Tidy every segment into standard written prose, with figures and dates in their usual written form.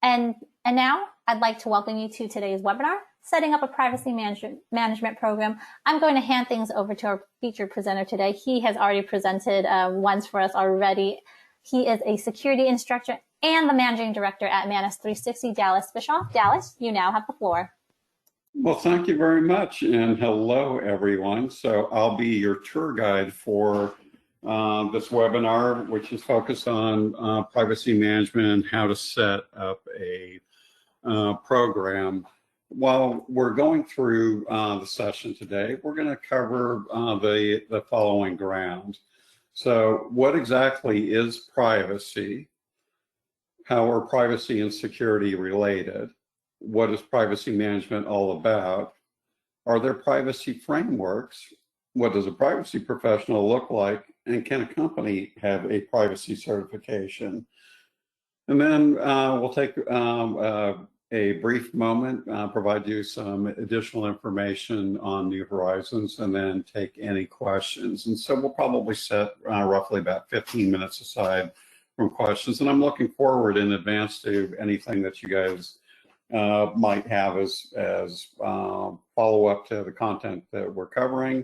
And now I'd like to welcome you to today's webinar, Setting Up a Privacy Management Program. I'm going to hand things over to our featured presenter today. He has already presented once for us already. He is a security instructor and the managing director at Manus 360, Dallas Bischoff. Dallas, you now have the floor. Well, thank you very much, and hello, everyone. So I'll be your tour guide for this webinar, which is focused on privacy management and how to set up a program. While we're going through the session today, we're going to cover the following ground. So what exactly is privacy? How are privacy and security related? What is privacy management all about? Are there privacy frameworks? What does a privacy professional look like? And can a company have a privacy certification? And then we'll take a brief moment, provide you some additional information on New Horizons, and then take any questions. And so we'll probably set roughly about 15 minutes aside from questions. And I'm looking forward in advance to anything that you guys might have as follow-up to the content that we're covering,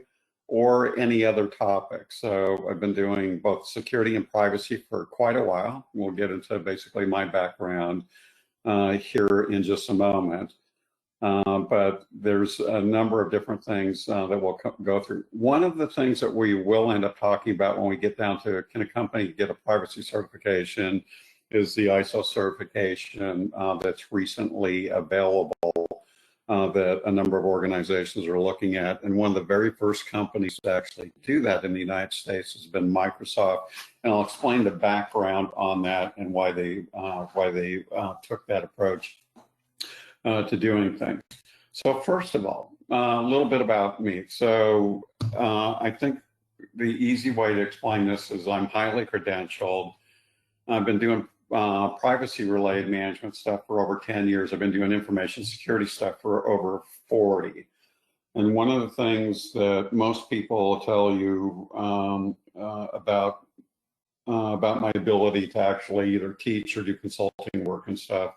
or any other topics. So I've been doing both security and privacy for quite a while. We'll get into basically my background here in just a moment. But there's a number of different things that we'll go through. One of the things that we will end up talking about when we get down to can a company get a privacy certification is the ISO certification that's recently available that a number of organizations are looking at. And one of the very first companies to actually do that in the United States has been Microsoft. And I'll explain the background on that and why they took that approach to doing things. So first of all, a little bit about me. So I think the easy way to explain this is I'm highly credentialed. I've been doing privacy-related management stuff for over 10 years. I've been doing information security stuff for over 40. And one of the things that most people will tell you about my ability to actually either teach or do consulting work and stuff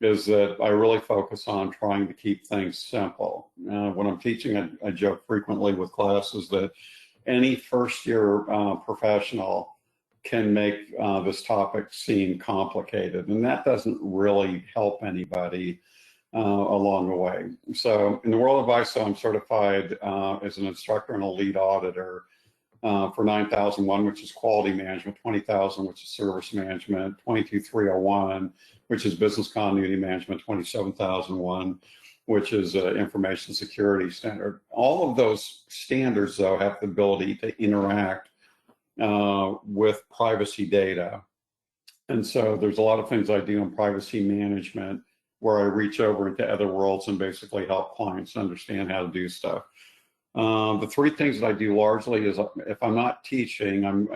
is that I really focus on trying to keep things simple. When I'm teaching, I joke frequently with classes that any first-year professional can make this topic seem complicated, and that doesn't really help anybody along the way. So in the world of ISO, I'm certified as an instructor and a lead auditor for 9001, which is quality management, 20000, which is service management, 22301, which is business continuity management, 27001, which is information security standard. All of those standards, though, have the ability to interact with privacy data. And so there's a lot of things I do in privacy management where I reach over into other worlds and basically help clients understand how to do stuff. The three things that I do largely is if I'm not teaching, I'm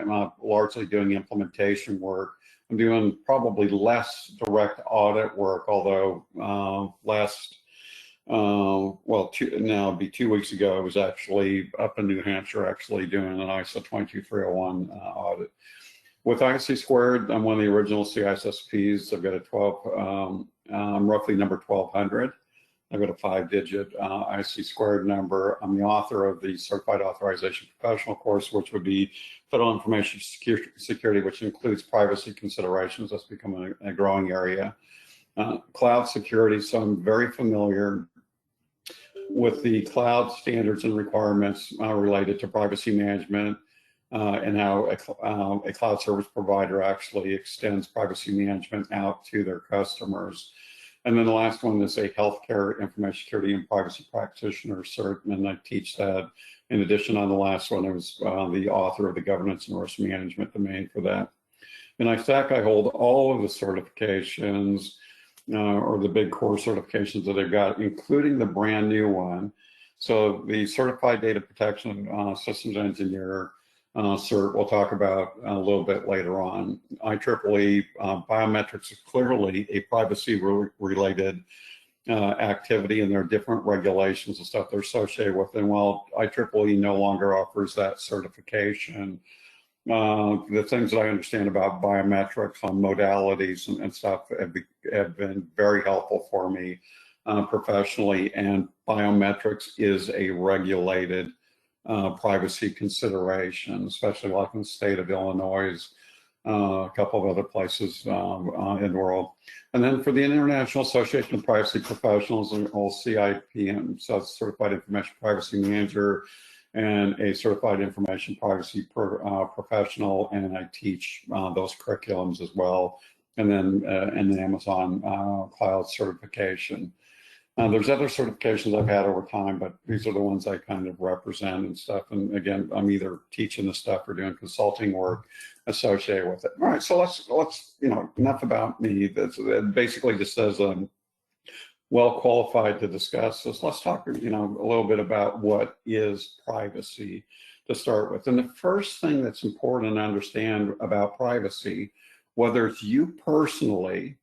largely doing implementation work. I'm doing probably less direct audit work, although now it'd be 2 weeks ago, I was actually up in New Hampshire actually doing an ISO 22301 audit. With IC Squared, I'm one of the original CISSPs. I've got a I'm roughly number 1200. I've got a 5-digit IC Squared number. I'm the author of the Certified Authorization Professional course, which would be Federal Information Security, which includes privacy considerations. That's becoming a growing area. Cloud security, so I'm very familiar with the cloud standards and requirements related to privacy management and how a cloud service provider actually extends privacy management out to their customers. And then the last one is a healthcare information security and privacy practitioner cert, and I teach that. In addition, on the last one, I was the author of the governance and risk management domain for that. In ISAC, I hold all of the certifications or the big core certifications that they've got, including the brand new one. So the Certified Data Protection Systems Engineer cert we'll talk about a little bit later on. IEEE biometrics is clearly a privacy-related activity, and there are different regulations and stuff that are associated with it. And while IEEE no longer offers that certification, the things that I understand about biometrics on modalities and stuff have been very helpful for me professionally, and biometrics is a regulated privacy consideration, especially like in the state of Illinois, a couple of other places in the world. And then for the International Association of Privacy Professionals, or CIPM, so it's Certified Information Privacy Manager, and a Certified Information Privacy Professional, and I teach those curriculums as well. And then Amazon Cloud certification. There's other certifications I've had over time, but these are the ones I kind of represent and stuff. And again, I'm either teaching the stuff or doing consulting work associated with it. All right, so let's enough about me. That basically just says I'm well qualified to discuss this. Let's talk, a little bit about what is privacy to start with. And the first thing that's important to understand about privacy, whether it's you personally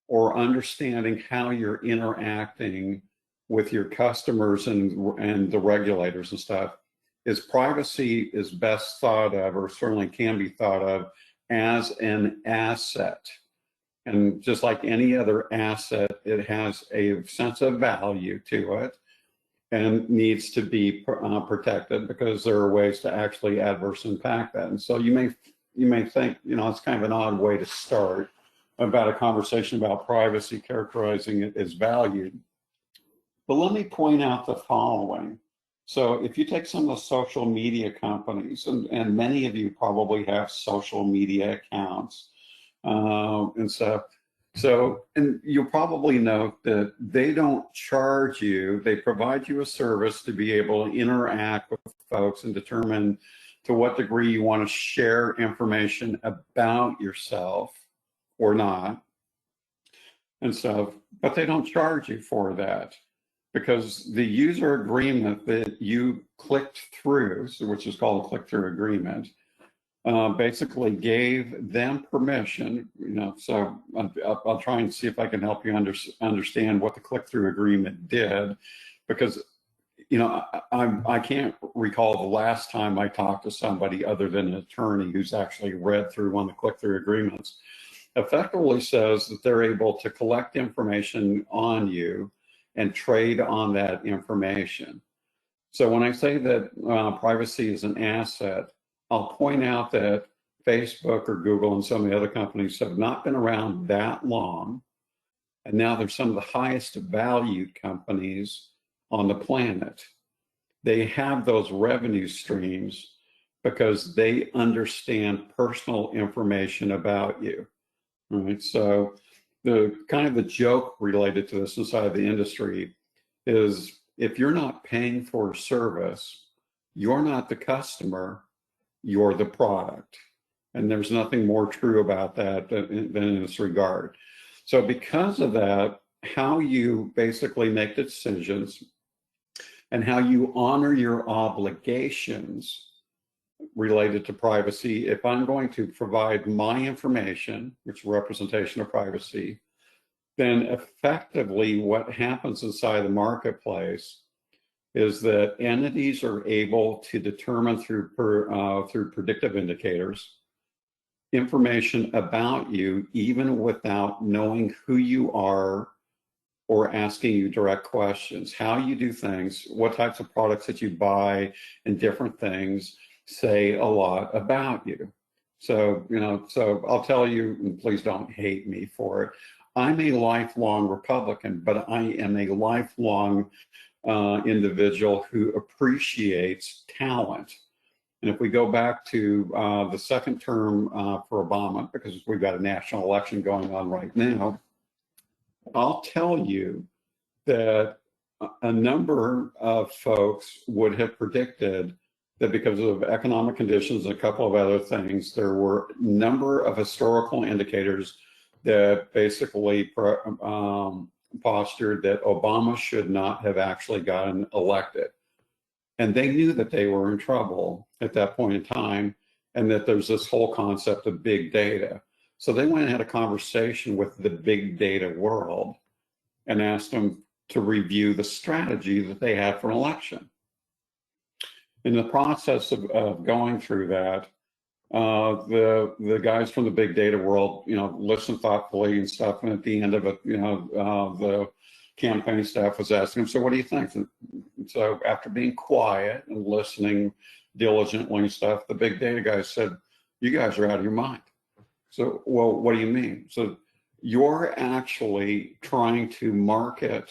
or understanding how you're interacting with your customers and the regulators and stuff, is privacy is best thought of, or certainly can be thought of, as an asset. And just like any other asset, it has a sense of value to it and needs to be protected, because there are ways to actually adversely impact that. And so you may think, it's kind of an odd way to start about a conversation about privacy, characterizing it as valued. But let me point out the following. So if you take some of the social media companies, and many of you probably have social media accounts and stuff, and you'll probably note that they don't charge you, they provide you a service to be able to interact with folks and determine to what degree you want to share information about yourself or not, and stuff, but they don't charge you for that, because the user agreement that you clicked through, which is called a click-through agreement, basically gave them permission, so I'll try and see if I can help you understand what the click-through agreement did, because I can't recall the last time I talked to somebody other than an attorney who's actually read through one of the click-through agreements. Effectively says that they're able to collect information on you and trade on that information. So when I say that privacy is an asset, I'll point out that Facebook or Google and some of the other companies have not been around that long, and now they're some of the highest valued companies on the planet. They have those revenue streams because they understand personal information about you. All right, so the kind of the joke related to this inside the industry is, if you're not paying for a service, you're not the customer, you're the product. And there's nothing more true about that than in this regard. So because of that, how you basically make decisions and how you honor your obligations related to privacy. If I'm going to provide my information, which is representation of privacy, then effectively what happens inside the marketplace is that entities are able to determine through predictive indicators information about you, even without knowing who you are or asking you direct questions. How you do things, what types of products that you buy, and different things say a lot about you. So, so I'll tell you, and please don't hate me for it, I'm a lifelong Republican, but I am a lifelong individual who appreciates talent. And if we go back to the second term for Obama, because we've got a national election going on right now, I'll tell you that a number of folks would have predicted that because of economic conditions and a couple of other things, there were a number of historical indicators that basically postured that Obama should not have actually gotten elected. And they knew that they were in trouble at that point in time, and that there's this whole concept of big data. So they went and had a conversation with the big data world and asked them to review the strategy that they had for an election. In the process of going through that, The guys from the big data world, listen thoughtfully and stuff. And at the end of it, the campaign staff was asking him, so what do you think? And so after being quiet and listening diligently and stuff, the big data guys said, you guys are out of your mind. So, well, what do you mean? So you're actually trying to market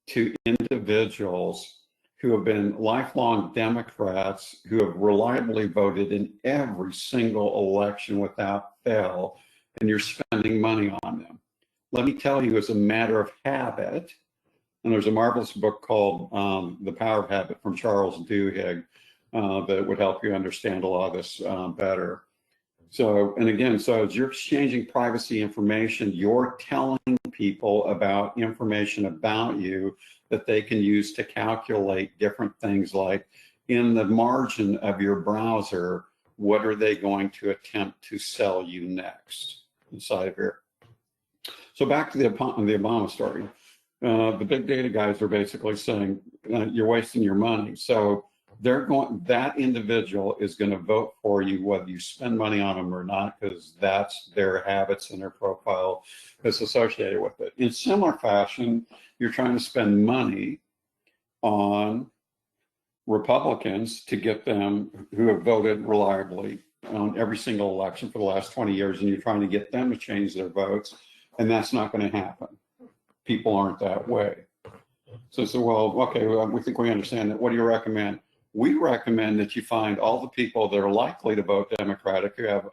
to individuals who have been lifelong Democrats who have reliably voted in every single election without fail, and you're spending money on them. Let me tell you, as a matter of habit, and there's a marvelous book called The Power of Habit from Charles Duhigg that would help you understand a lot of this better. So, and again, so as you're exchanging privacy information, you're telling people about information about you that they can use to calculate different things, like in the margin of your browser, what are they going to attempt to sell you next inside of here. So back to the Obama story. The big data guys are basically saying you're wasting your money. So that individual is going to vote for you whether you spend money on them or not, because that's their habits and their profile that's associated with it. In similar fashion, you're trying to spend money on Republicans to get them who have voted reliably on every single election for the last 20 years, and you're trying to get them to change their votes, and that's not going to happen. People aren't that way. So, well, okay, we think we understand that. What do you recommend? We recommend that you find all the people that are likely to vote Democratic who have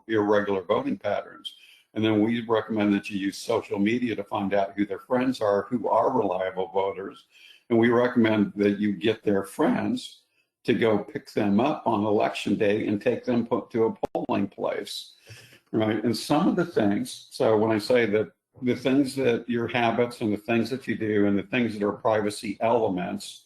irregular voting patterns. And then we recommend that you use social media to find out who their friends are, who are reliable voters. And we recommend that you get their friends to go pick them up on election day and take them to a polling place, right? And some of the things, so when I say that the things that your habits and the things that you do and the things that are privacy elements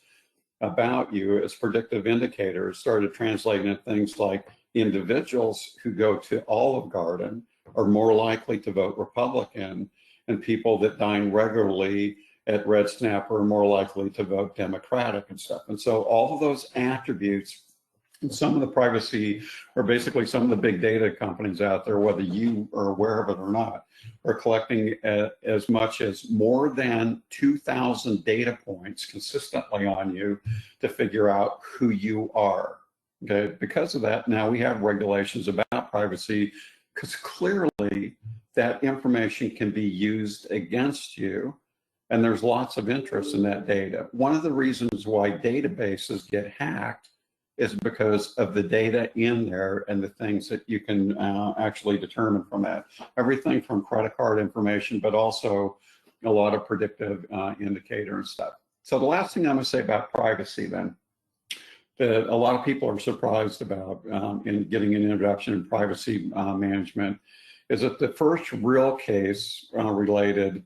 about you as predictive indicators started translating into things like individuals who go to Olive Garden are more likely to vote Republican, and people that dine regularly at Red Snapper are more likely to vote Democratic and stuff. And so all of those attributes, and some of the privacy, or basically some of the big data companies out there, whether you are aware of it or not, are collecting as much as more than 2,000 data points consistently on you to figure out who you are. Okay, because of that, now we have regulations about privacy, because clearly that information can be used against you, and there's lots of interest in that data. One of the reasons why databases get hacked is because of the data in there and the things that you can actually determine from that. Everything from credit card information, but also a lot of predictive indicator and stuff. So the last thing I'm gonna say about privacy then, that a lot of people are surprised about in getting an introduction in privacy management, is that the first real case related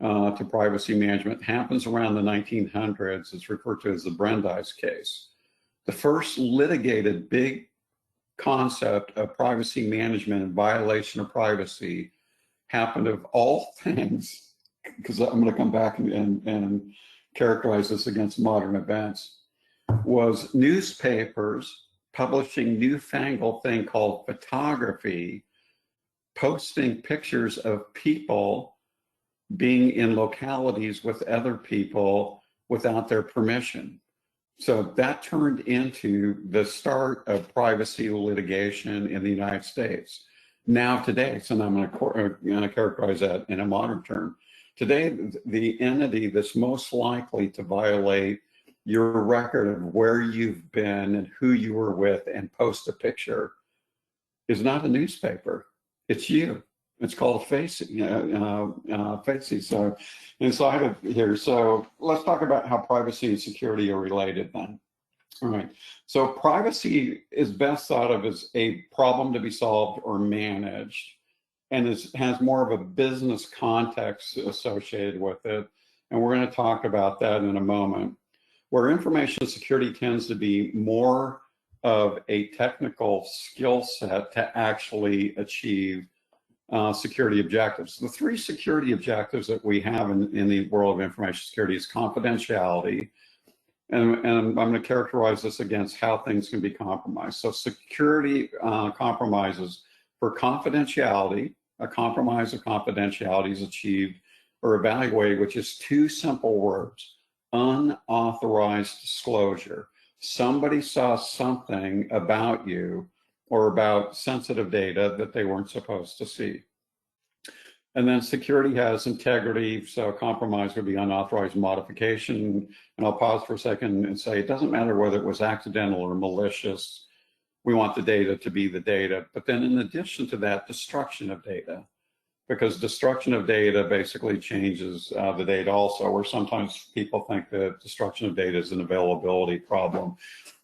to privacy management happens around the 1900s. It's referred to as the Brandeis case. The first litigated big concept of privacy management and violation of privacy happened, of all things, because I'm going to come back and characterize this against modern events, was newspapers publishing newfangled thing called photography, posting pictures of people being in localities with other people without their permission. So that turned into the start of privacy litigation in the United States. Now today, so I'm going to characterize that in a modern term. Today, the entity that's most likely to violate your record of where you've been and who you were with and post a picture is not a newspaper, it's you. It's called Facey. So inside of here, so let's talk about how privacy and security are related then. All right, so privacy is best thought of as a problem to be solved or managed, and has more of a business context associated with it. And we're going to talk about that in a moment. Where information security tends to be more of a technical skill set to actually achieve security objectives. The three security objectives that we have in the world of information security is confidentiality, And I'm going to characterize this against how things can be compromised. So security compromises for confidentiality. A compromise of confidentiality is achieved or evaluated, which is two simple words: unauthorized disclosure. Somebody saw something about you or about sensitive data that they weren't supposed to see. And then security has integrity, so compromise would be unauthorized modification. And I'll pause for a second and say it doesn't matter whether it was accidental or malicious. We want the data to be the data. But then in addition to that, destruction of data, because destruction of data basically changes the data also, where sometimes people think that destruction of data is an availability problem.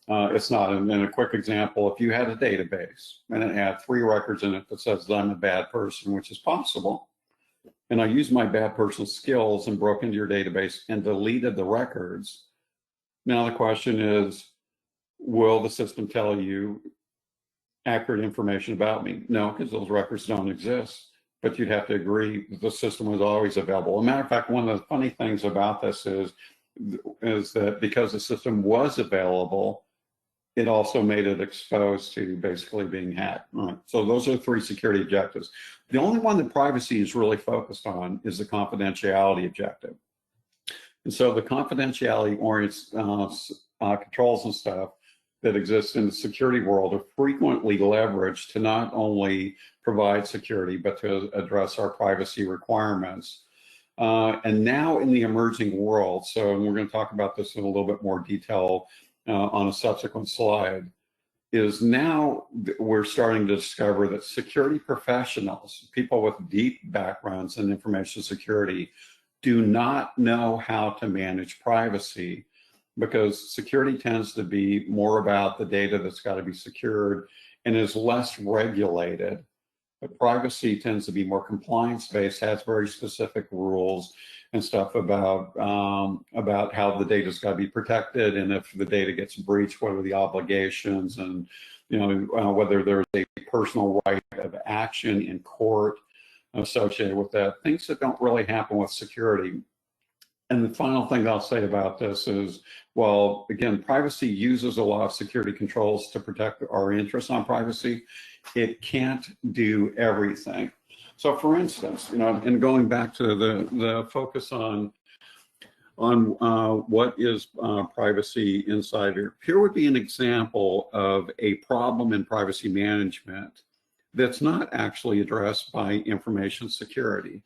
It's not. And a quick example, if you had a database and it had 3 records in it that says that I'm a bad person, which is possible, and I used my bad person skills and broke into your database and deleted the records, now the question is, will the system tell you accurate information about me? No, because those records don't exist. But you'd have to agree that the system was always available. As a matter of fact, one of the funny things about this is that because the system was available, it also made it exposed to basically being hacked. Right. So those are 3 security objectives. The only one that privacy is really focused on is the confidentiality objective. And so the confidentiality orients controls and stuff that exist in the security world are frequently leveraged to not only provide security, but to address our privacy requirements. And now in the emerging world, so we're going to talk about this in a little bit more detail on a subsequent slide, is now we're starting to discover that security professionals, people with deep backgrounds in information security, do not know how to manage privacy, because security tends to be more about the data that's got to be secured and is less regulated. But privacy tends to be more compliance-based, has very specific rules and stuff about how the data's got to be protected, and if the data gets breached, what are the obligations, and whether there's a personal right of action in court associated with that. Things that don't really happen with security. And the final thing I'll say about this is, well, again, privacy uses a lot of security controls to protect our interests on privacy. It can't do everything. So for instance, and going back to the focus on what is privacy inside here would be an example of a problem in privacy management that's not actually addressed by information security.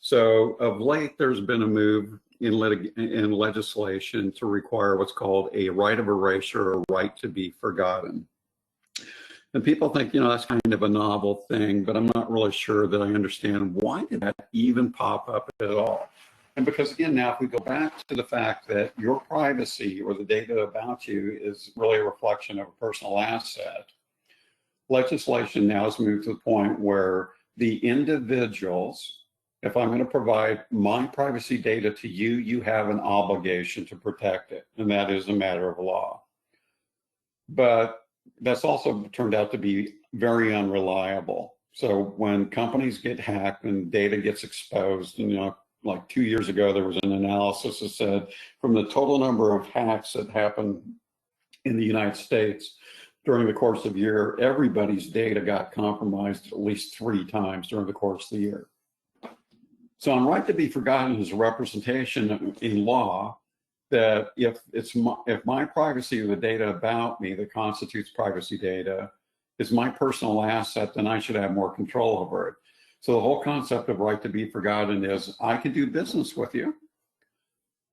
So of late, there's been a move in legislation to require what's called a right of erasure or right to be forgotten. And people think, that's kind of a novel thing, but I'm not really sure that I understand why did that even pop up at all. And because again, now if we go back to the fact that your privacy or the data about you is really a reflection of a personal asset, legislation now has moved to the point where the individuals, if I'm going to provide my privacy data to you, you have an obligation to protect it, and that is a matter of law. But that's also turned out to be very unreliable. So when companies get hacked and data gets exposed, and like 2 years ago, there was an analysis that said from the total number of hacks that happened in the United States during the course of a year, everybody's data got compromised at least 3 times during the course of the year. So on right to be forgotten is a representation in law that if my privacy or the data about me that constitutes privacy data is my personal asset, then I should have more control over it. So the whole concept of right to be forgotten is I can do business with you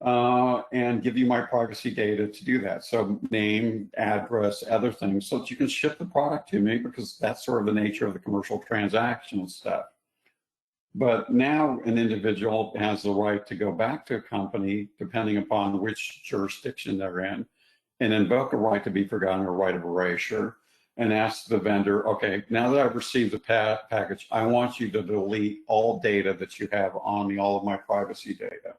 and give you my privacy data to do that. So name, address, other things, so that you can ship the product to me, because that's sort of the nature of the commercial transaction stuff. But now an individual has the right to go back to a company, depending upon which jurisdiction they're in, and invoke a right to be forgotten or right of erasure, and ask the vendor, okay, now that I've received the package, I want you to delete all data that you have on me, all of my privacy data.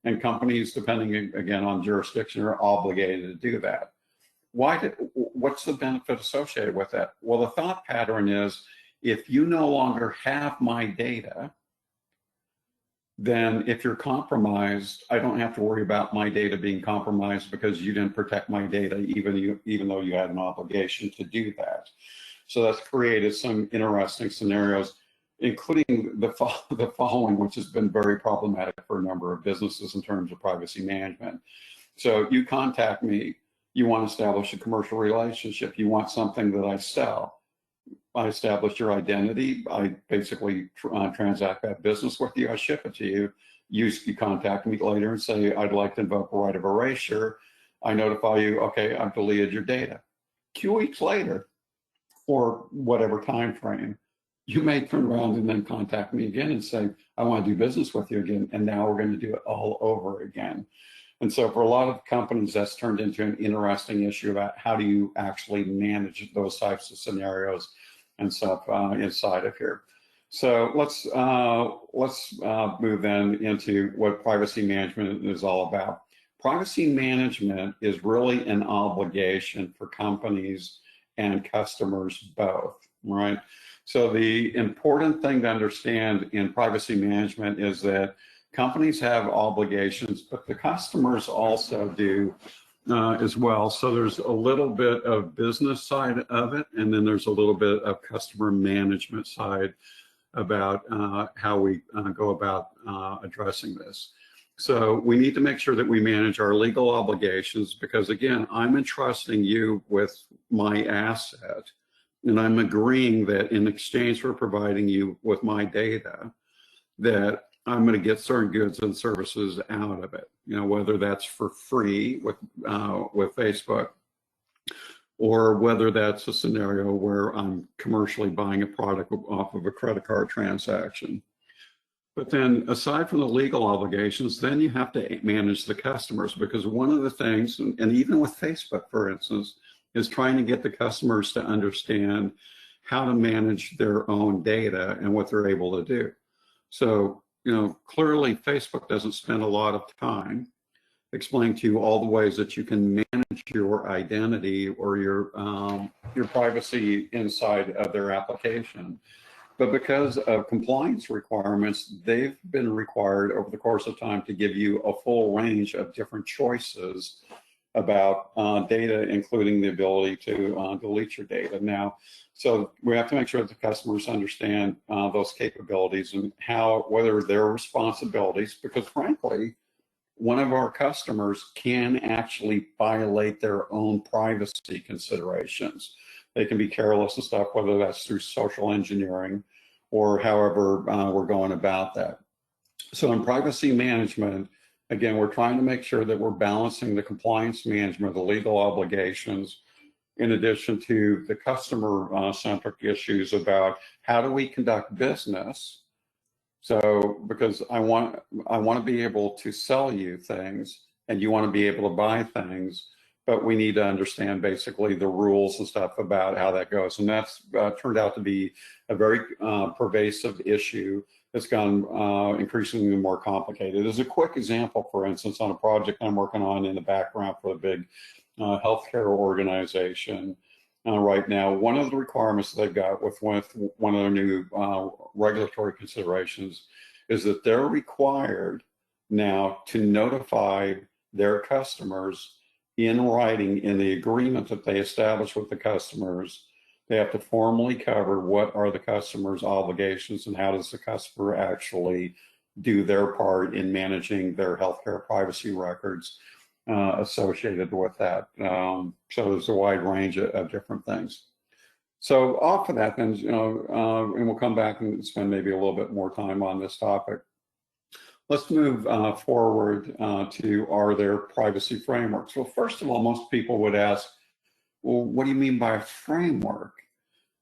And companies, depending again on jurisdiction, are obligated to do that. What's the benefit associated with that? Well, the thought pattern is, if you no longer have my data, then if you're compromised, I don't have to worry about my data being compromised because you didn't protect my data, even though you had an obligation to do that. So that's created some interesting scenarios, including the following, which has been very problematic for a number of businesses in terms of privacy management. So you contact me, you want to establish a commercial relationship, you want something that I sell. I establish your identity, I basically transact that business with you, I ship it to you. You contact me later and say, I'd like to invoke a right of erasure. I notify you, okay, I've deleted your data. A few weeks later, or whatever time frame, you may turn around and then contact me again and say, I want to do business with you again, and now we're going to do it all over again. And so for a lot of companies, that's turned into an interesting issue about how do you actually manage those types of scenarios and stuff inside of here. So let's move then into what privacy management is all about. Privacy management is really an obligation for companies and customers both, right? So the important thing to understand in privacy management is that companies have obligations, but the customers also do as well. So there's a little bit of business side of it, and then there's a little bit of customer management side about how we go about addressing this. So we need to make sure that we manage our legal obligations because, again, I'm entrusting you with my asset, and I'm agreeing that in exchange for providing you with my data, that I'm going to get certain goods and services out of it. You know, whether that's for free with Facebook, or whether that's a scenario where I'm commercially buying a product off of a credit card transaction. But then aside from the legal obligations, then you have to manage the customers, because one of the things, and even with Facebook, for instance, is trying to get the customers to understand how to manage their own data and what they're able to do. So, you know, clearly Facebook doesn't spend a lot of time explaining to you all the ways that you can manage your identity or your privacy inside of their application. But because of compliance requirements, they've been required over the course of time to give you a full range of different choices about data, including the ability to delete your data. Now, so we have to make sure that the customers understand those capabilities and whether they're responsibilities, because frankly, one of our customers can actually violate their own privacy considerations. They can be careless and stuff, whether that's through social engineering or however we're going about that. So in privacy management, again, we're trying to make sure that we're balancing the compliance management, the legal obligations, in addition to the customer-centric issues about how do we conduct business. So, because I want to be able to sell you things, and you want to be able to buy things, but we need to understand basically the rules and stuff about how that goes. And that's turned out to be a very pervasive issue that's gone increasingly more complicated. As a quick example, for instance, on a project I'm working on in the background for a big healthcare organization right now, one of the requirements they've got with one of their new regulatory considerations is that they're required now to notify their customers in writing in the agreement that they establish with the customers. They have to formally cover what are the customer's obligations and how does the customer actually do their part in managing their healthcare privacy records associated with that. So there's a wide range of different things. So off of that, then, you know, and we'll come back and spend maybe a little bit more time on this topic. Let's move forward to, are there privacy frameworks? Well, first of all, most people would ask, well, what do you mean by a framework?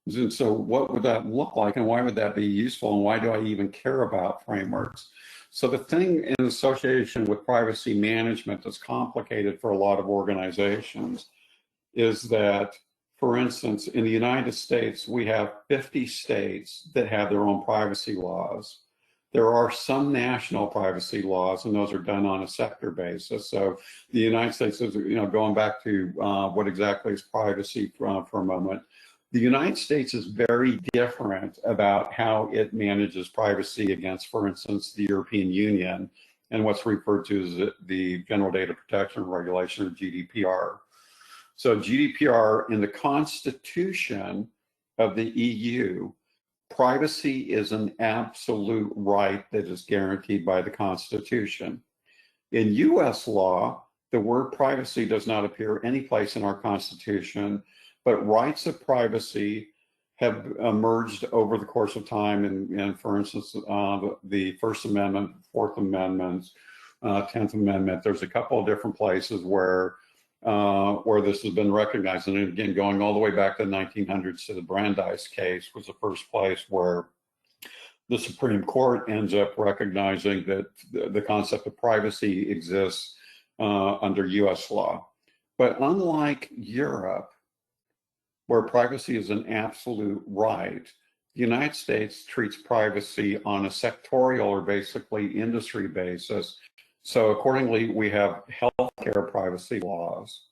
And so what would that look like, and why would that be useful, and why do I even care about frameworks? So the thing in association with privacy management that's complicated for a lot of organizations is that, for instance, in the United States, we have 50 states that have their own privacy laws. There are some national privacy laws, and those are done on a sector basis. So the United States is, you know, going back to what exactly is privacy for a moment. The United States is very different about how it manages privacy against, for instance, the European Union and what's referred to as the General Data Protection Regulation, or GDPR. So GDPR, in the Constitution of the EU, privacy is an absolute right that is guaranteed by the Constitution. In US law, the word privacy does not appear any place in our Constitution, but rights of privacy have emerged over the course of time. And for instance, the First Amendment, Fourth Amendment, 10th Amendment, there's a couple of different places where this has been recognized. And again, going all the way back to the 1900s to the Brandeis case was the first place where the Supreme Court ends up recognizing that the concept of privacy exists under US law. But unlike Europe, where privacy is an absolute right, the United States treats privacy on a sectorial or basically industry basis. So accordingly, we have healthcare privacy laws,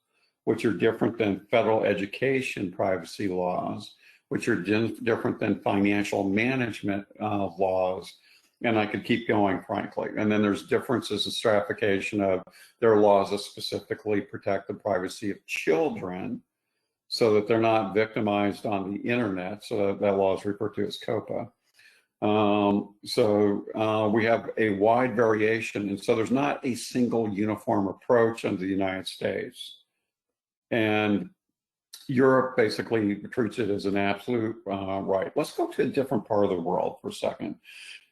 which are different than federal education privacy laws, which are different than financial management laws. And I could keep going, frankly. And then there's differences in stratification of their laws that specifically protect the privacy of children so that they're not victimized on the internet. So that law is referred to as COPA. We have a wide variation. And so there's not a single uniform approach under the United States. And Europe basically treats it as an absolute right. Let's go to a different part of the world for a second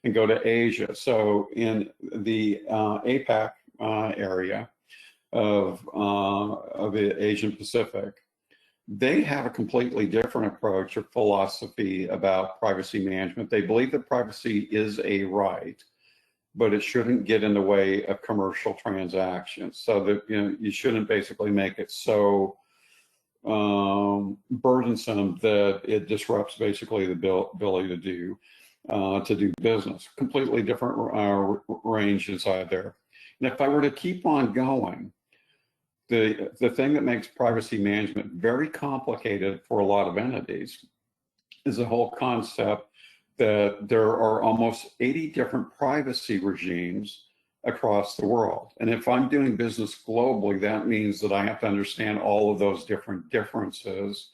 and go to Asia. So in the APAC area of the Asian Pacific, they have a completely different approach or philosophy about privacy management. They believe that privacy is a right, but it shouldn't get in the way of commercial transactions. So that you shouldn't basically make it so burdensome that it disrupts basically the ability to do business. Completely different range inside there. And if I were to keep on going, the thing that makes privacy management very complicated for a lot of entities is the whole concept that there are almost 80 different privacy regimes across the world. And if I'm doing business globally, that means that I have to understand all of those different differences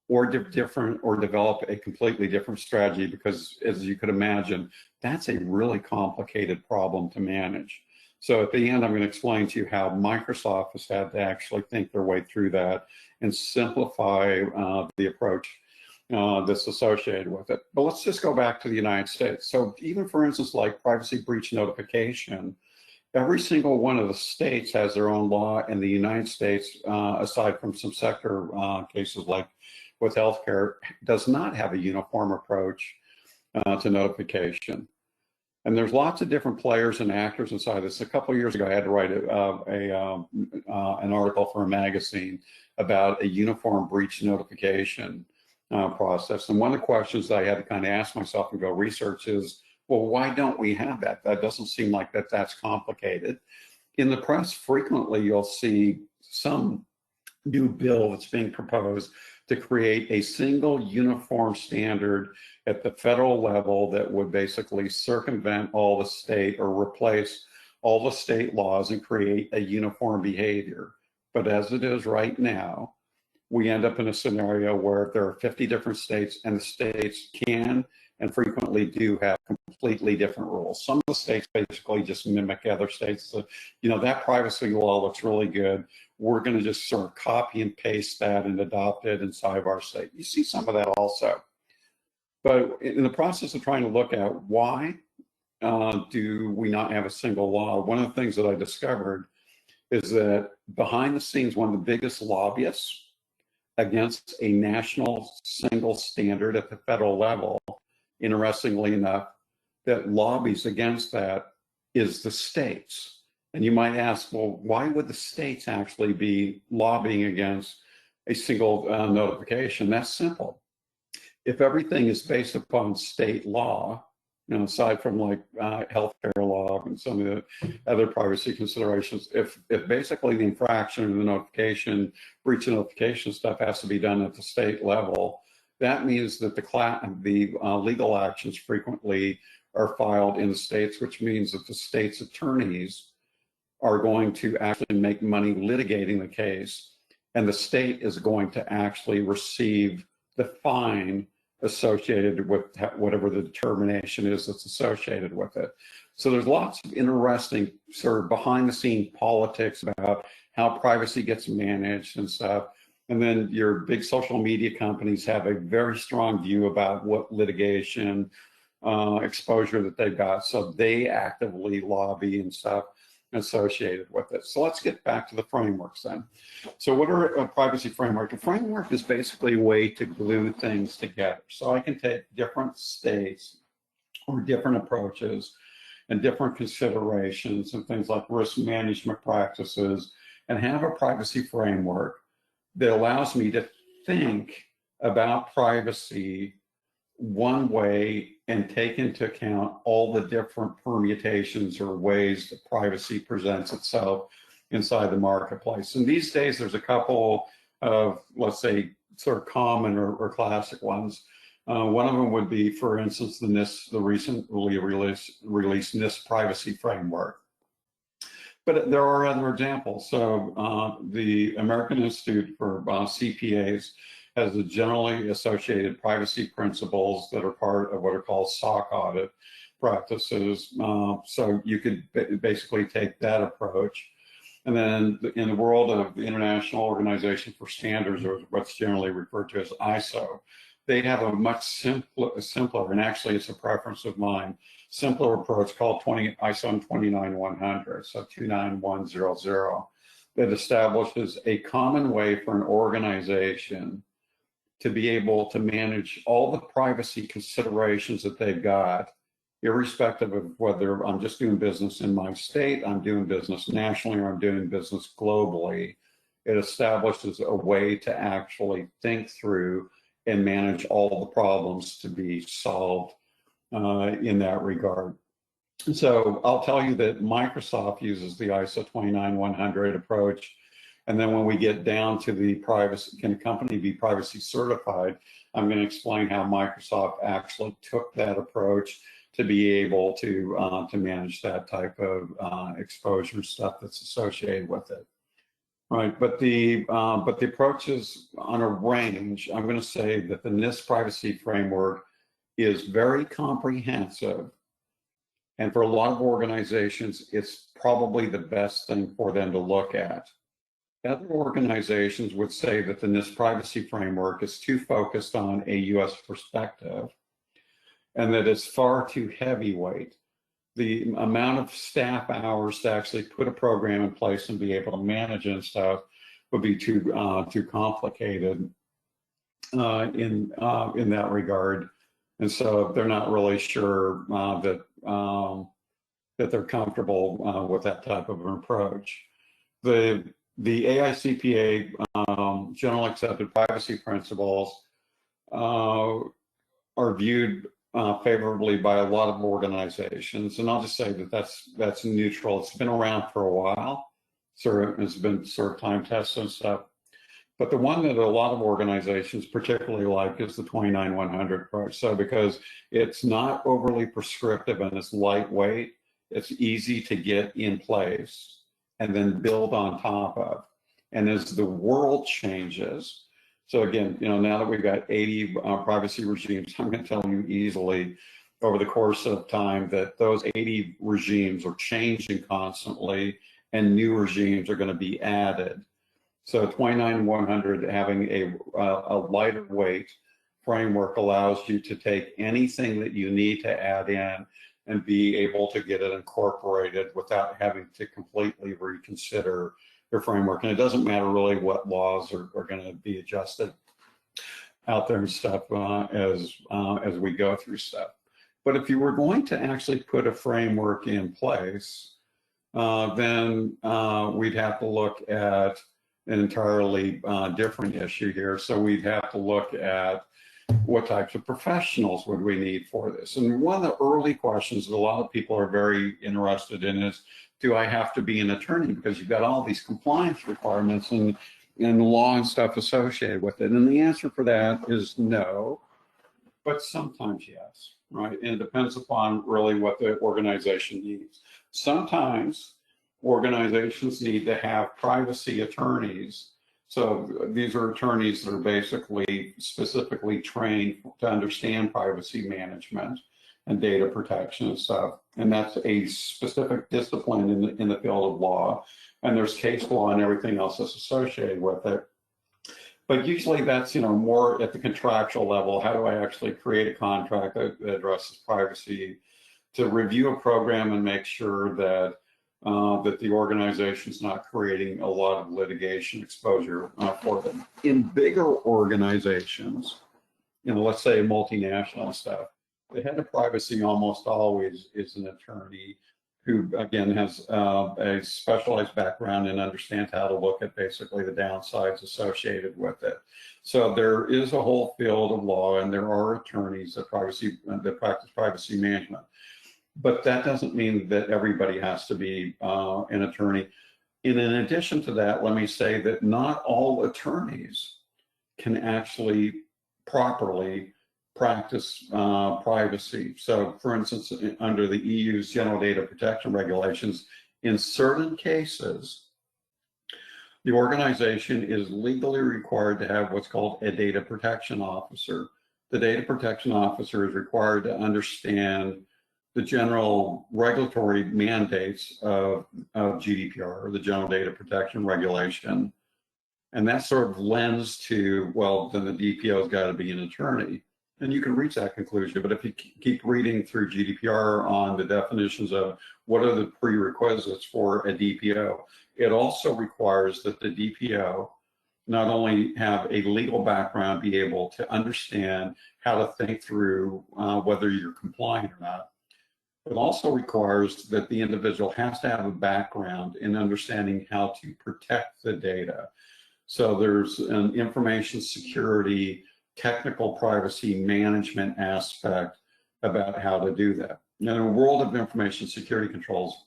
or develop a completely different strategy, because as you could imagine, that's a really complicated problem to manage. So at the end, I'm going to explain to you how Microsoft has had to actually think their way through that and simplify the approach that's associated with it. But let's just go back to the United States. So even for instance, like privacy breach notification, every single one of the states has their own law, and the United States, aside from some sector cases like with healthcare, does not have a uniform approach to notification. And there's lots of different players and actors inside this. A couple of years ago, I had to write an article for a magazine about a uniform breach notification process. And one of the questions that I had to kind of ask myself and go research is, well, why don't we have that? That doesn't seem like that's complicated. In the press, frequently you'll see some new bill that's being proposed to create a single uniform standard at the federal level that would basically circumvent all the state or replace all the state laws and create a uniform behavior. But as it is right now, we end up in a scenario where there are 50 different states, and the states can and frequently do have completely different rules. Some of the states basically just mimic other states. So, that privacy law looks really good. We're going to just sort of copy and paste that and adopt it inside of our state. You see some of that also. But in the process of trying to look at why do we not have a single law, one of the things that I discovered is that behind the scenes, one of the biggest lobbyists against a national single standard at the federal level, interestingly enough, that lobbies against that is the states. And you might ask, well, why would the states actually be lobbying against a single notification? That's simple. If everything is based upon state law, aside from like healthcare law and some of the other privacy considerations, if basically the infraction or the notification, breach of notification stuff has to be done at the state level, that means that the legal actions frequently are filed in the states, which means that the state's attorneys are going to actually make money litigating the case, and the state is going to actually receive the fine associated with whatever the determination is that's associated with it. So there's lots of interesting sort of behind the scenes politics about how privacy gets managed and stuff. And then your big social media companies have a very strong view about what litigation exposure that they've got. So they actively lobby and stuff associated with it. So let's get back to the frameworks then. So what are a privacy framework? A framework is basically a way to glue things together. So I can take different states or different approaches and different considerations and things like risk management practices and have a privacy framework that allows me to think about privacy one way and take into account all the different permutations or ways that privacy presents itself inside the marketplace. And these days, there's a couple of, let's say, sort of common or classic ones. One of them would be, for instance, the recently released NIST Privacy Framework. But there are other examples. So the American Institute for CPAs has the generally associated privacy principles that are part of what are called SOC audit practices. So you could basically take that approach. And then in the world of the International Organization for Standards, or what's generally referred to as ISO, they have a much simpler, and actually it's a preference of mine, simpler approach called ISO 29100, so 29100, that establishes a common way for an organization to be able to manage all the privacy considerations that they've got, irrespective of whether I'm just doing business in my state, I'm doing business nationally, or I'm doing business globally. It establishes a way to actually think through and manage all the problems to be solved in that regard. So I'll tell you that Microsoft uses the ISO 29100 approach. And then when we get down to the privacy, can a company be privacy certified, I'm going to explain how Microsoft actually took that approach to be able to manage that type of exposure stuff that's associated with it. Right, but the approach is on a range. I'm going to say that the NIST Privacy Framework is very comprehensive, and for a lot of organizations, it's probably the best thing for them to look at. Other organizations would say that the NIST Privacy Framework is too focused on a U.S. perspective, and that it's far too heavyweight. The amount of staff hours to actually put a program in place and be able to manage and stuff would be too complicated in that regard, and so they're not really sure that they're comfortable with that type of an approach. The AICPA general accepted privacy principles are viewed favorably by a lot of organizations, and I'll just say that that's neutral. It's been around for a while, so it's been sort of time tested and stuff. But the one that a lot of organizations particularly like is the 29100 approach. So because it's not overly prescriptive and it's lightweight, it's easy to get in place and then build on top of. And as the world changes, so again, now that we've got 80 privacy regimes, I'm going to tell you easily over the course of time that those 80 regimes are changing constantly and new regimes are going to be added. So 29100 having a lighter weight framework allows you to take anything that you need to add in and be able to get it incorporated without having to completely reconsider your framework. And it doesn't matter really what laws are going to be adjusted out there and stuff as we go through stuff. But if you were going to actually put a framework in place, then we'd have to look at an entirely different issue here. So we'd have to look at what types of professionals would we need for this? And one of the early questions that a lot of people are very interested in is, do I have to be an attorney? Because you've got all these compliance requirements, and and law and stuff associated with it? And the answer for that is no, but sometimes yes, right? And it depends upon really what the organization needs. Sometimes organizations need to have privacy attorneys. So these are attorneys that are basically specifically trained to understand privacy management and data protection and stuff. And that's a specific discipline in the field of law. And there's case law and everything else that's associated with it. But usually that's, more at the contractual level. How do I actually create a contract that addresses privacy, to review a program and make sure that that the organization's not creating a lot of litigation exposure for them. In bigger organizations, let's say multinational stuff, the head of privacy almost always is an attorney who, again, has a specialized background and understands how to look at basically the downsides associated with it. So there is a whole field of law, and there are attorneys that practice privacy management. But that doesn't mean that everybody has to be an attorney. And in addition to that, let me say that not all attorneys can actually properly practice privacy. So for instance, under the EU's General Data Protection Regulations, in certain cases, the organization is legally required to have what's called a data protection officer. The data protection officer is required to understand the general regulatory mandates of GDPR, or the General Data Protection Regulation. And that sort of lends to, well, then the DPO's got to be an attorney. And you can reach that conclusion, but if you keep reading through GDPR on the definitions of what are the prerequisites for a DPO, it also requires that the DPO not only have a legal background, be able to understand how to think through whether you're compliant or not. It also requires that the individual has to have a background in understanding how to protect the data. So there's an information security, technical privacy management aspect about how to do that. Now, in a world of information security controls,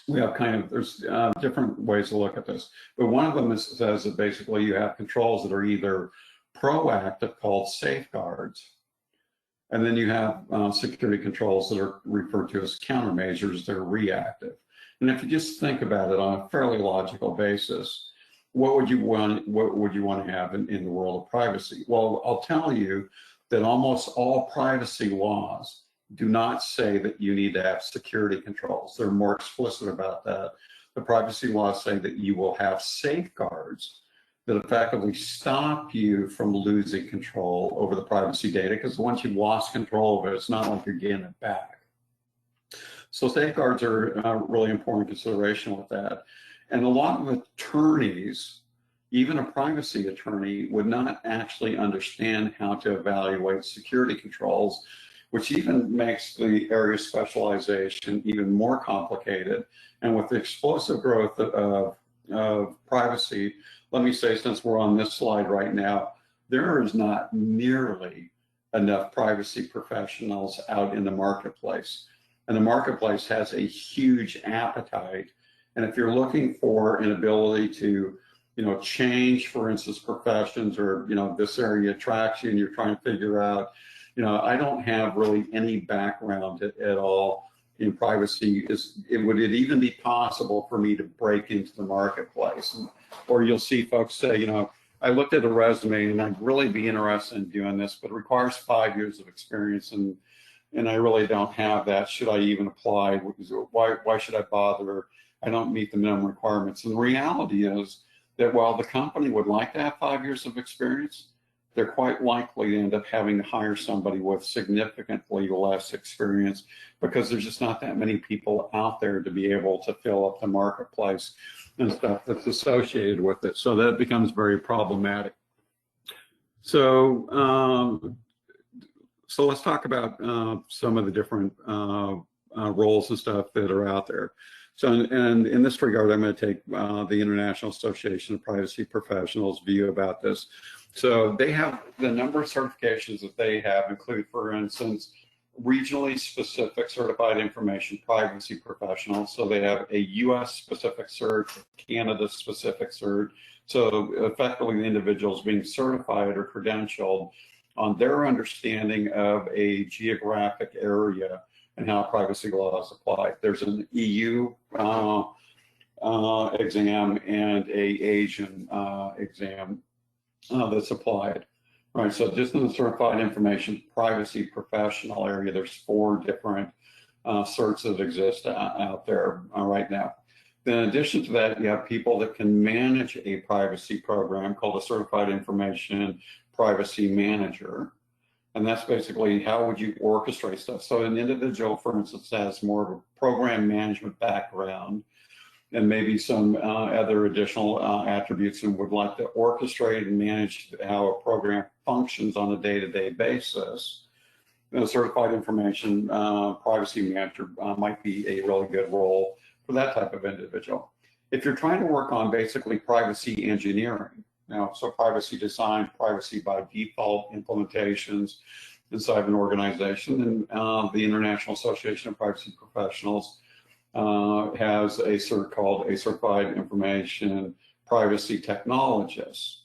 we have there's different ways to look at this. But one of them says that basically you have controls that are either proactive, called safeguards, and then you have security controls that are referred to as countermeasures that are reactive. And if you just think about it on a fairly logical basis, what would you want to have in the world of privacy? Well, I'll tell you that almost all privacy laws do not say that you need to have security controls. They're more explicit about that. The privacy laws say that you will have safeguards that effectively stop you from losing control over the privacy data, because once you've lost control of it, it's not like you're getting it back. So safeguards are a really important consideration with that. And a lot of attorneys, even a privacy attorney, would not actually understand how to evaluate security controls, which even makes the area of specialization even more complicated. And with the explosive growth of privacy, let me say, since we're on this slide right now, there is not nearly enough privacy professionals out in the marketplace. And the marketplace has a huge appetite. And if you're looking for an ability to, change, for instance, professions, or, this area attracts you and you're trying to figure out, I don't have really any background at all in privacy. Would it even be possible for me to break into the marketplace? Or you'll see folks say, I looked at a resume and I'd really be interested in doing this, but it requires 5 years of experience, and I really don't have that. Should I even apply? Why should I bother? I don't meet the minimum requirements. And the reality is that while the company would like to have 5 years of experience, they're quite likely to end up having to hire somebody with significantly less experience, because there's just not that many people out there to be able to fill up the marketplace and stuff that's associated with it. So that becomes very problematic. So, so let's talk about some of the different roles and stuff that are out there. So, and in this regard, I'm going to take the International Association of Privacy Professionals' view about this. So they have the number of certifications that they have include, for instance, regionally specific certified information privacy professionals. So they have a US specific cert, Canada specific cert. So effectively the individuals being certified or credentialed on their understanding of a geographic area and how privacy laws apply. There's an EU exam and a Asian exam that's applied. Right, so just in the certified information privacy professional area, there's 4 different certs that exist out there right now. Then in addition to that, you have people that can manage a privacy program called a certified information privacy manager. And that's basically how would you orchestrate stuff. So an individual, for instance, has more of a program management background and maybe some other additional attributes and would like to orchestrate and manage how a program functions on a day-to-day basis. A certified information privacy manager might be a really good role for that type of individual. If you're trying to work on basically privacy engineering, so privacy design, privacy by default implementations inside an organization, and the International Association of Privacy Professionals has a cert called a Certified Information Privacy Technologist,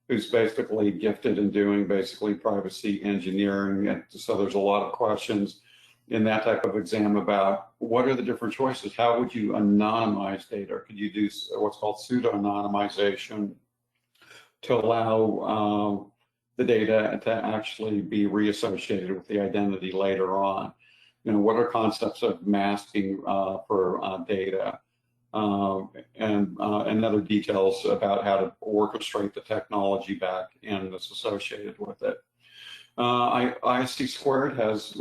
who's basically gifted in doing basically privacy engineering. And so there's a lot of questions in that type of exam about what are the different choices? How would you anonymize data? Could you do what's called pseudo-anonymization to allow the data to actually be reassociated with the identity later on? What are concepts of masking for data and other details about how to orchestrate the technology back end that's associated with it. ISC Squared has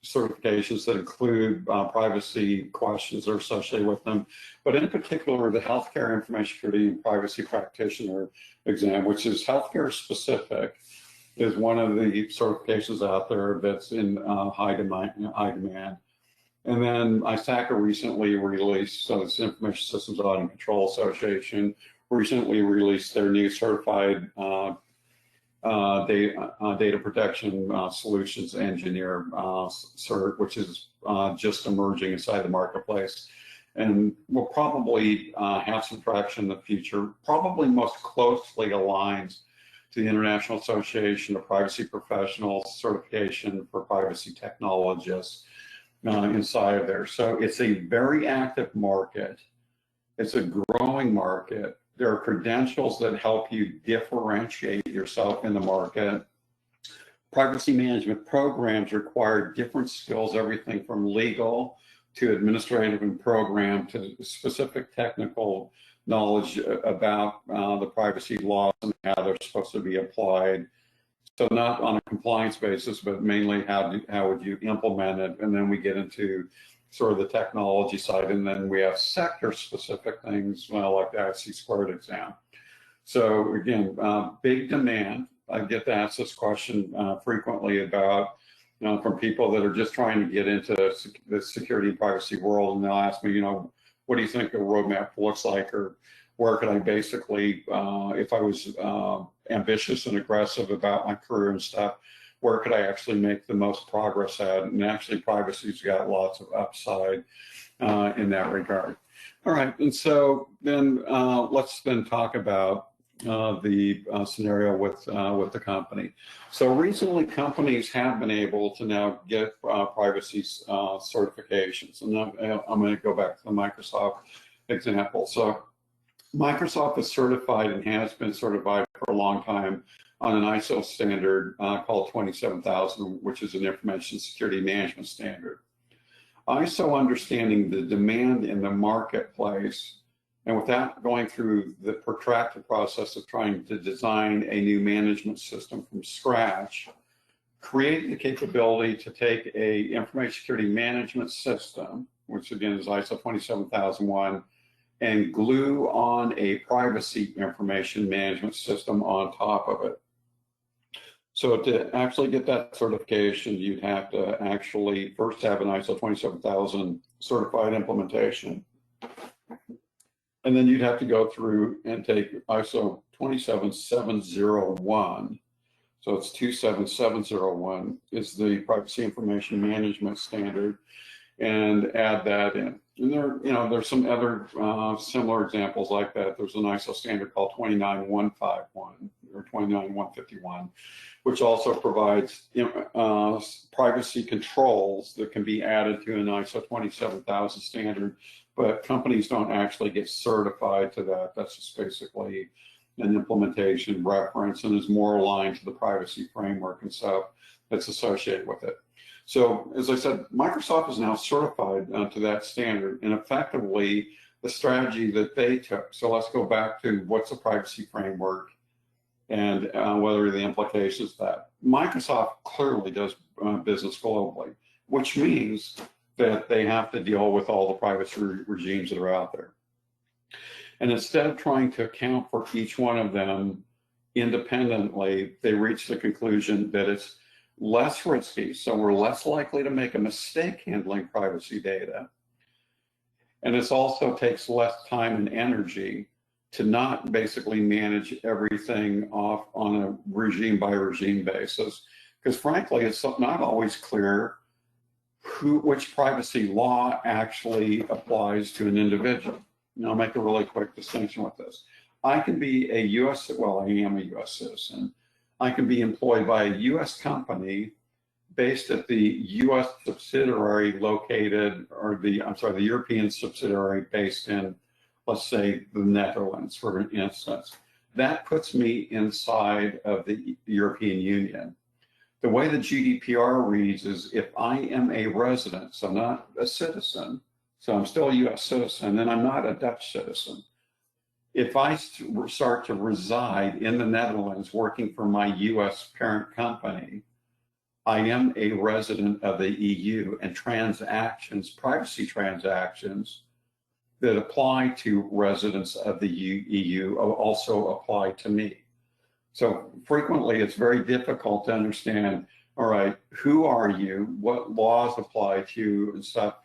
certifications that include privacy questions that are associated with them, but in particular the Healthcare Information Security and Privacy Practitioner exam, which is healthcare specific, is one of the certifications out there that's in high demand. And then ISACA recently released, so it's Information Systems Audit and Control Association, recently released their new certified data protection solutions engineer cert, which is just emerging inside the marketplace. And will probably have some traction in the future, probably most closely aligns to the International Association of Privacy Professionals certification for privacy technologists inside of there. So it's a very active market. It's a growing market. There are credentials that help you differentiate yourself in the market. Privacy management programs require different skills, everything from legal to administrative and program to specific technical knowledge about the privacy laws and how they're supposed to be applied. So not on a compliance basis, but mainly how would you implement it? And then we get into sort of the technology side, and then we have sector-specific things, like the ISC Squared exam. So again, big demand. I get asked this question frequently about, from people that are just trying to get into the security and privacy world, and they'll ask me, what do you think a roadmap looks like, or where could I basically, if I was ambitious and aggressive about my career and stuff, where could I actually make the most progress at? And actually privacy's got lots of upside in that regard. All right, and so then let's then talk about the scenario with the company. So recently companies have been able to now get privacy certifications. And I'm going to go back to the Microsoft example. So Microsoft is certified and has been certified for a long time on an ISO standard called 27000, which is an information security management standard. ISO, understanding the demand in the marketplace, and without going through the protracted process of trying to design a new management system from scratch, created the capability to take a information security management system, which again is ISO 27001, and glue on a privacy information management system on top of it. So to actually get that certification, you'd have to actually first have an ISO 27000 certified implementation. And then you'd have to go through and take ISO 27701 So it's 27701 is the privacy information management standard, and add that in. And there's some other similar examples like that. There's an ISO standard called 29151 or 29151, which also provides privacy controls that can be added to an ISO 27000 standard, but companies don't actually get certified to that. That's just basically an implementation reference and is more aligned to the privacy framework and stuff that's associated with it. So as I said, Microsoft is now certified to that standard, and effectively the strategy that they took. So let's go back to what's a privacy framework and what are the implications of that. Microsoft clearly does business globally, which means that they have to deal with all the privacy regimes that are out there. And instead of trying to account for each one of them independently, they reached the conclusion that it's less risky, so we're less likely to make a mistake handling privacy data. And this also takes less time and energy to not basically manage everything off on a regime by regime basis. Because frankly, it's not always clear which privacy law actually applies to an individual. I'll make a really quick distinction with this. I can be a US, well, I am a US citizen. I can be employed by a US company based at the US subsidiary located, or the European subsidiary based in, let's say, the Netherlands, for instance. That puts me inside of the European Union. The way the GDPR reads is if I am a resident, so not a citizen, so I'm still a US citizen, and I'm not a Dutch citizen. If I start to reside in the Netherlands working for my US parent company, I am a resident of the EU, and transactions, privacy transactions that apply to residents of the EU also apply to me. So frequently it's very difficult to understand, all right, who are you, what laws apply to you and stuff.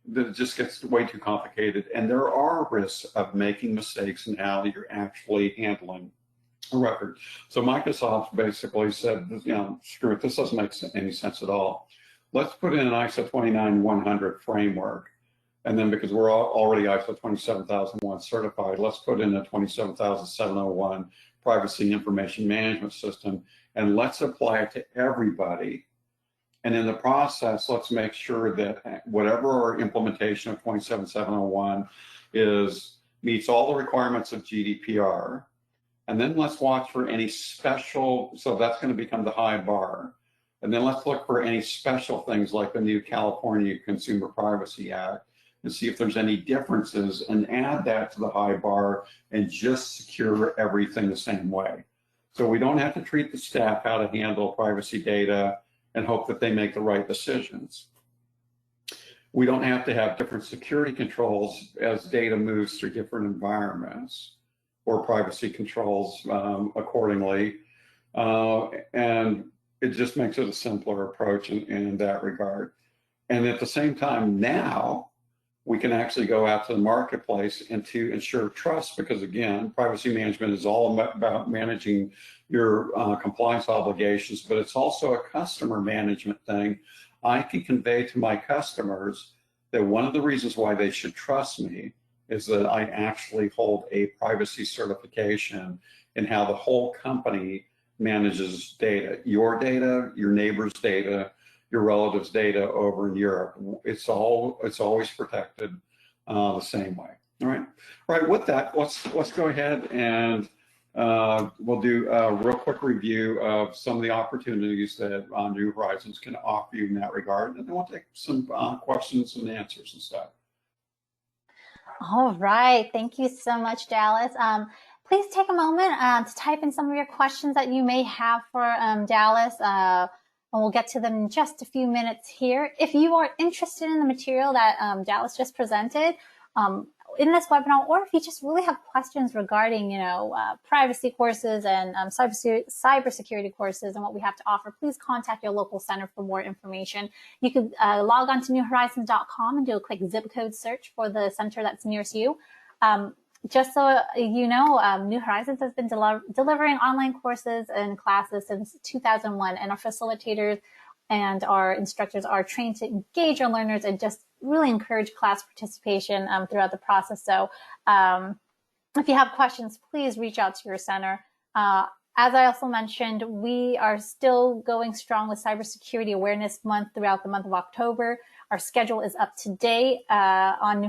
That just gets way too complicated, and there are risks of making mistakes in how you're actually handling a record. So Microsoft basically said, screw it, this doesn't make any sense at all. Let's put in an ISO 29100 framework, and then because we're already ISO 27001 certified, let's put in a 27701 privacy information management system, and let's apply it to everybody. And in the process, let's make sure that whatever our implementation of 27701 meets all the requirements of GDPR. And then let's watch for any special, so that's going to become the high bar. And then let's look for any special things like the new California Consumer Privacy Act and see if there's any differences, and add that to the high bar and just secure everything the same way. So we don't have to treat the staff how to handle privacy data and hope that they make the right decisions. We don't have to have different security controls as data moves through different environments, or privacy controls accordingly. And it just makes it a simpler approach in that regard. And at the same time, now we can actually go out to the marketplace and to ensure trust, because again, privacy management is all about managing your compliance obligations, but it's also a customer management thing. I can convey to my customers that one of the reasons why they should trust me is that I actually hold a privacy certification in how the whole company manages data, your neighbor's data, your relatives' data over in Europe. It's always protected the same way. All right. With that, let's go ahead and we'll do a real quick review of some of the opportunities that New Horizons can offer you in that regard, and then we'll take some questions and answers and stuff. All right. Thank you so much, Dallas. Please take a moment to type in some of your questions that you may have for Dallas. And we'll get to them in just a few minutes here. If you are interested in the material that Dallas just presented in this webinar, or if you just really have questions regarding, privacy courses and cybersecurity courses and what we have to offer, please contact your local center for more information. You could log on to newhorizons.com and do a quick zip code search for the center that's nearest you. just so you know, New Horizons has been delivering online courses and classes since 2001, and our facilitators and our instructors are trained to engage our learners and just really encourage class participation throughout the process. So if you have questions, please reach out to your center. As I also mentioned, we are still going strong with Cybersecurity Awareness Month throughout the month of October. Our schedule is up to date on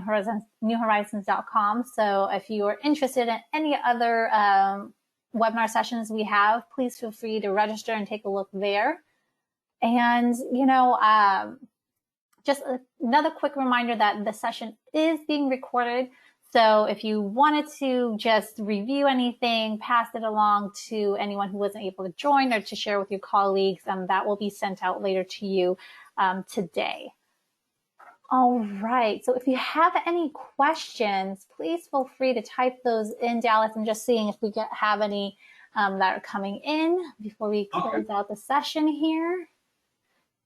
newhorizons.com. So if you are interested in any other webinar sessions we have, please feel free to register and take a look there. And, you know, just another quick reminder that the session is being recorded. So if you wanted to just review anything, pass it along to anyone who wasn't able to join or to share with your colleagues, that will be sent out later to you today. All right, so if you have any questions, please feel free to type those in, Dallas. I'm just seeing if we have any that are coming in before we close out the session here.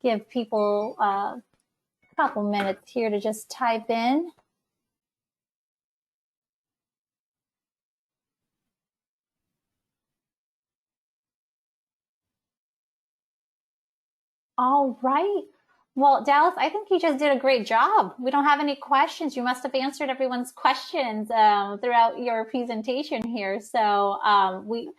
Give people a couple minutes here to just type in. All right. Well, Dallas, I think you just did a great job. We don't have any questions. You must have answered everyone's questions throughout your presentation here. So we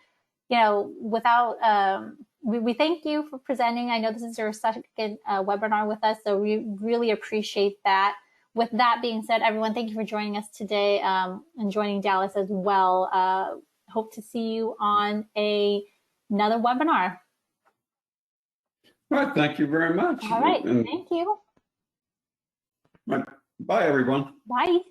thank you for presenting. I know this is your second webinar with us, so we really appreciate that. With that being said, everyone, thank you for joining us today and joining Dallas as well. Hope to see you on another webinar. All right, thank you very much. All right, thank you. Bye, everyone. Bye.